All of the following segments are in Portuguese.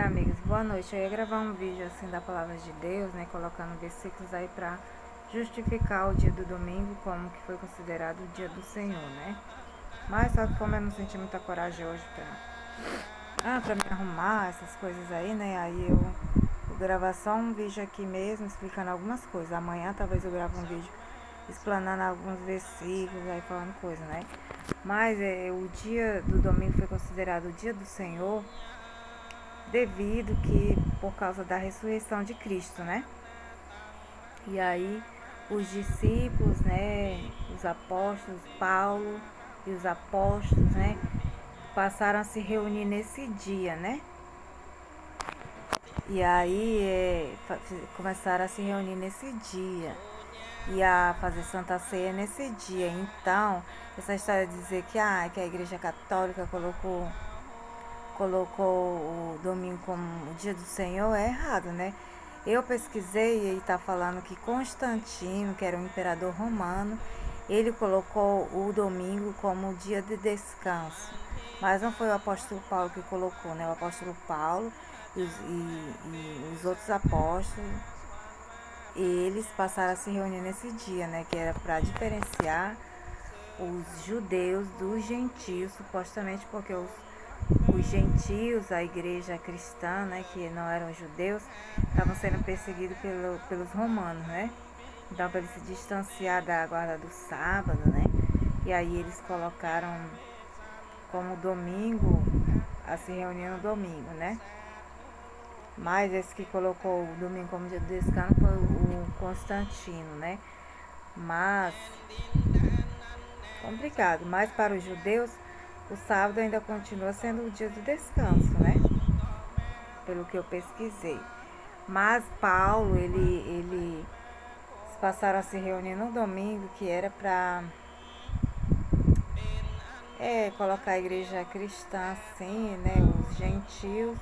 Amigos, boa noite. Eu ia gravar um vídeo assim da palavra de Deus, né, colocando versículos aí para justificar o dia do domingo como que foi considerado o dia do Senhor, né? Mas só que como eu não senti muita coragem hoje para me arrumar essas coisas aí, né? Aí eu vou gravar só um vídeo aqui mesmo explicando algumas coisas. Amanhã talvez eu grave um vídeo explanando alguns versículos aí falando coisa, né? Mas o dia do domingo foi considerado o dia do Senhor devido que por causa da ressurreição de Cristo, né? E aí os discípulos, né, os apóstolos, Paulo e os apóstolos, né, passaram a se reunir nesse dia, né? E aí começaram a se reunir nesse dia e a fazer Santa Ceia nesse dia. Então, essa história de dizer que a Igreja Católica colocou o domingo como o dia do Senhor é errado, né? Eu pesquisei e ele está falando que Constantino, que era um imperador romano, ele colocou o domingo como dia de descanso. Mas não foi o apóstolo Paulo que colocou, né? O apóstolo Paulo e os outros apóstolos, eles passaram a se reunir nesse dia, né? Que era para diferenciar os judeus dos gentios, supostamente porque os gentios, a igreja cristã, né, que não eram judeus, estavam sendo perseguidos pelos romanos, né? Então, para eles se distanciar da guarda do sábado, né? E aí eles colocaram como domingo, a se reunir no domingo, né? Mas esse que colocou o domingo como dia de descanso foi o Constantino, né? Mas, complicado, mas para os judeus, o sábado ainda continua sendo o dia do descanso, né? Pelo que eu pesquisei. Mas Paulo, ele passaram a se reunir no domingo, que era para colocar a igreja cristã assim, né? Os gentios,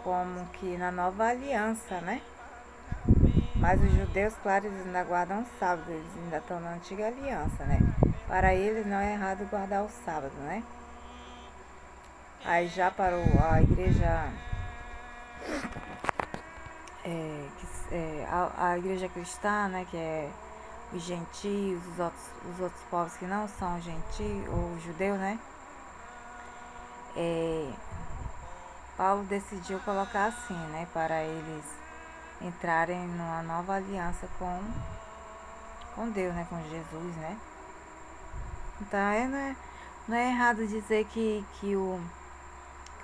como que na nova aliança, né? Mas os judeus, claro, eles ainda guardam o sábado, eles ainda estão na antiga aliança, né? Para eles não é errado guardar o sábado, né? Aí já para a igreja a igreja cristã, né, que é os gentios, os outros povos que não são gentios ou judeus, né? Paulo decidiu colocar assim, né, para eles entrarem numa nova aliança com Deus, né, com Jesus, né? Então não é errado dizer que o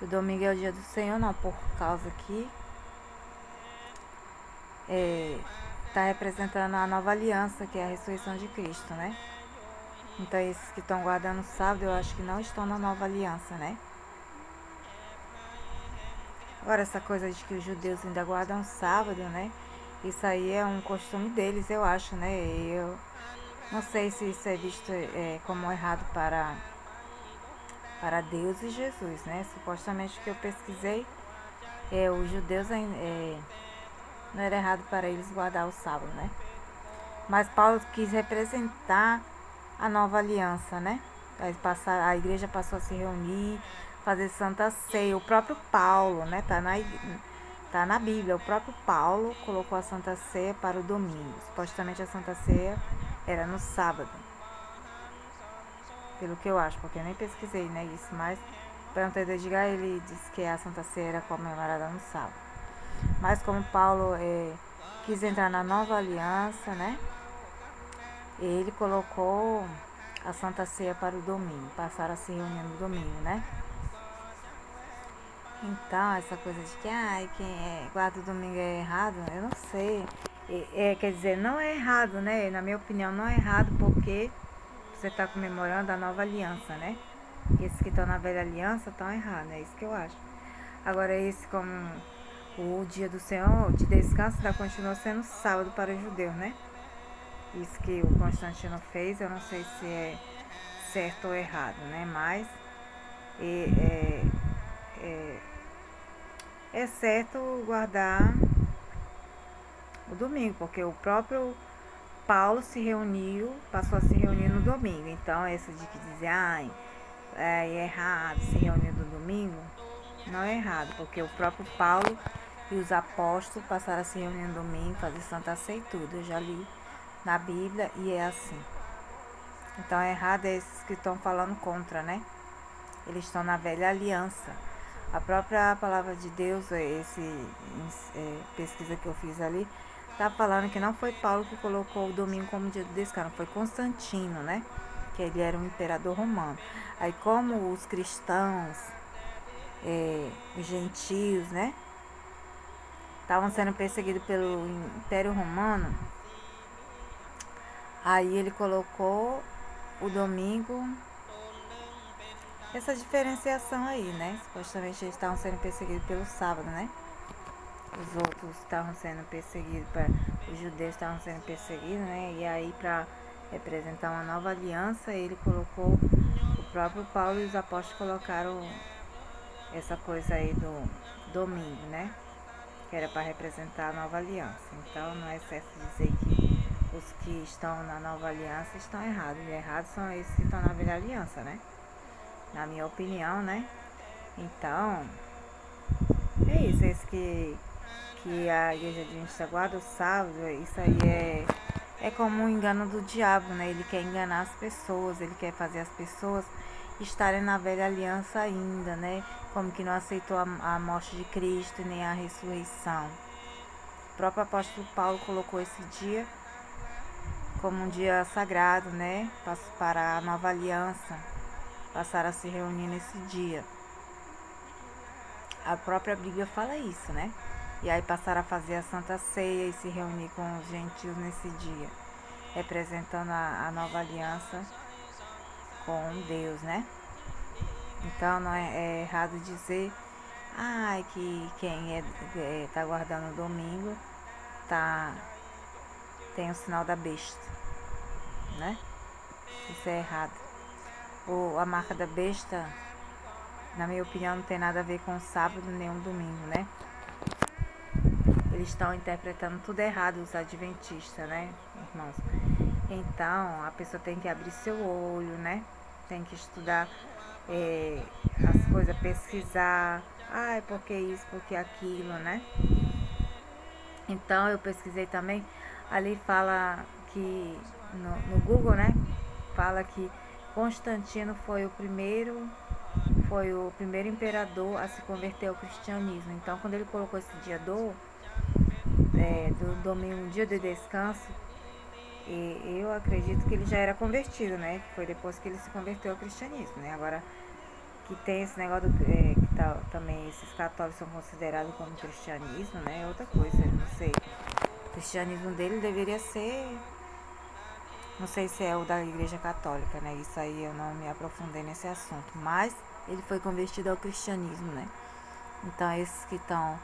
domingo é o dia do Senhor, não, por causa que está representando a nova aliança, que é a ressurreição de Cristo, né? Então esses que estão guardando o sábado, eu acho que não estão na nova aliança, né? Agora essa coisa de que os judeus ainda guardam o sábado, né? Isso aí é um costume deles, eu acho, né? Eu não sei se isso é visto como errado para Deus e Jesus, né? Supostamente que eu pesquisei, os judeus não era errado para eles guardar o sábado, né? Mas Paulo quis representar a nova aliança, né? A igreja passou a se reunir, fazer Santa Ceia. O próprio Paulo, né? Tá na Bíblia. O próprio Paulo colocou a Santa Ceia para o domingo. Supostamente a Santa Ceia era no sábado. Pelo que eu acho, porque eu nem pesquisei, né? Isso, mas para não ter dedicar, ele disse que a Santa Ceia era comemorada no sábado. Mas como Paulo quis entrar na nova aliança, né? Ele colocou a Santa Ceia para o domingo. Passaram a se reunir no domingo, né? Então, essa coisa de que quem guarda o domingo é errado, eu não sei. Quer dizer, não é errado, né? Na minha opinião, não é errado porque você está comemorando a nova aliança, né? E esses que estão na velha aliança estão errados, é isso que eu acho. Agora, esse como o dia do Senhor, de descanso, ainda continua sendo sábado para os judeus, né? Isso que o Constantino fez, eu não sei se é certo ou errado, né? Mas é certo guardar o domingo, porque o próprio Paulo se reuniu, passou a se reunir no domingo. Então, essa de que dizer, é errado se reunir no domingo, não é errado, porque o próprio Paulo e os apóstolos passaram a se reunir no domingo, fazer Santa Ceia e tudo. Eu já li na Bíblia e é assim. Então é errado esses que estão falando contra, né? Eles estão na velha aliança. A própria palavra de Deus, pesquisa que eu fiz ali, tá falando que não foi Paulo que colocou o domingo como dia do descanso, foi Constantino, né? Que ele era um imperador romano. Aí como os cristãos, os gentios, né? Estavam sendo perseguidos pelo Império Romano, aí ele colocou o domingo, essa diferenciação aí, né? Supostamente eles estavam sendo perseguidos pelo sábado, né? Os outros estavam sendo perseguidos, os judeus estavam sendo perseguidos, né? E aí, para representar uma nova aliança, ele colocou, o próprio Paulo e os apóstolos colocaram essa coisa aí do domingo, né? Que era para representar a nova aliança. Então, não é certo dizer que os que estão na nova aliança estão errados. E errados são esses que estão na velha aliança, né? Na minha opinião, né? Então, é isso. Esse que a igreja adventista guarda o sábado, isso aí é como um engano do diabo, né? Ele quer enganar as pessoas, ele quer fazer as pessoas estarem na velha aliança ainda, né? Como que não aceitou a morte de Cristo nem a ressurreição. O próprio apóstolo Paulo colocou esse dia como um dia sagrado, né? Para a nova aliança. Passaram a se reunir nesse dia. A própria Bíblia fala isso, né? E aí passaram a fazer a Santa Ceia e se reunir com os gentios nesse dia, representando a nova aliança com Deus, né? Então não é errado dizer que quem tá guardando o domingo tem o sinal da besta, né? Isso é errado. A marca da besta, na minha opinião, não tem nada a ver com sábado nem um domingo, né? Eles estão interpretando tudo errado, os adventistas, né, irmãos? Então, a pessoa tem que abrir seu olho, né? Tem que estudar as coisas, pesquisar. Porque isso, porque aquilo, né? Então, eu pesquisei também. Ali fala que, no Google, né? Fala que Constantino foi o primeiro imperador a se converter ao cristianismo. Então, quando ele colocou esse dia do domingo, um dia de descanso, eu acredito que ele já era convertido, né? Foi depois que ele se converteu ao cristianismo, né? Agora, que tem esse negócio que também esses católicos são considerados como cristianismo, né? É outra coisa, não sei. O cristianismo dele deveria ser, não sei se é o da igreja católica, né? Isso aí eu não me aprofundei nesse assunto, mas ele foi convertido ao cristianismo, né? Então esses que estão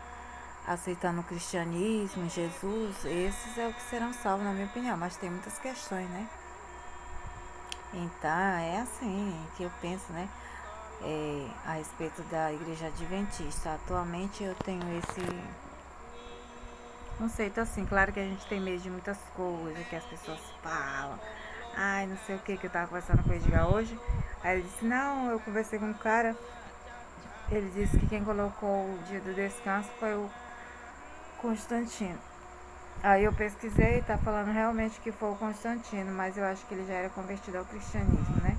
aceitando o cristianismo, Jesus, esses é o que serão salvos, na minha opinião, mas tem muitas questões, né? Então é assim que eu penso, né? A respeito da igreja adventista. Atualmente eu tenho esse conceito assim, claro que a gente tem medo de muitas coisas que as pessoas falam. Não sei o que eu tava conversando com o Edgar hoje. Aí ele disse, não, eu conversei com um cara, ele disse que quem colocou o dia do descanso foi o Constantino. Aí eu pesquisei e tá falando realmente que foi o Constantino, mas eu acho que ele já era convertido ao cristianismo, né?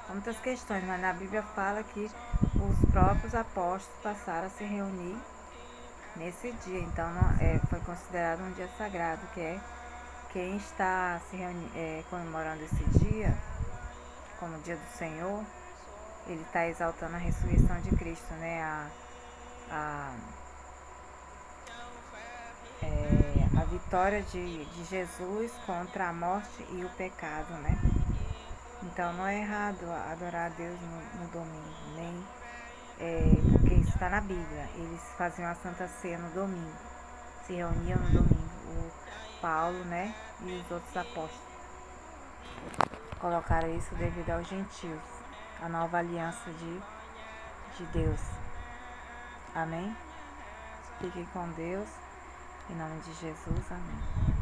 Há muitas questões, mas na Bíblia fala que os próprios apóstolos passaram a se reunir nesse dia. Então foi considerado um dia sagrado, que é quem está comemorando esse dia como dia do Senhor, ele está exaltando a ressurreição de Cristo, né? A vitória de Jesus contra a morte e o pecado, né? Então não é errado adorar a Deus no domingo, nem porque isso está na Bíblia. Eles faziam a Santa Ceia no domingo, se reuniam no domingo, o Paulo, né, e os outros apóstolos colocaram isso devido aos gentios, a nova aliança de Deus. Amém? Fique com Deus, em nome de Jesus, amém.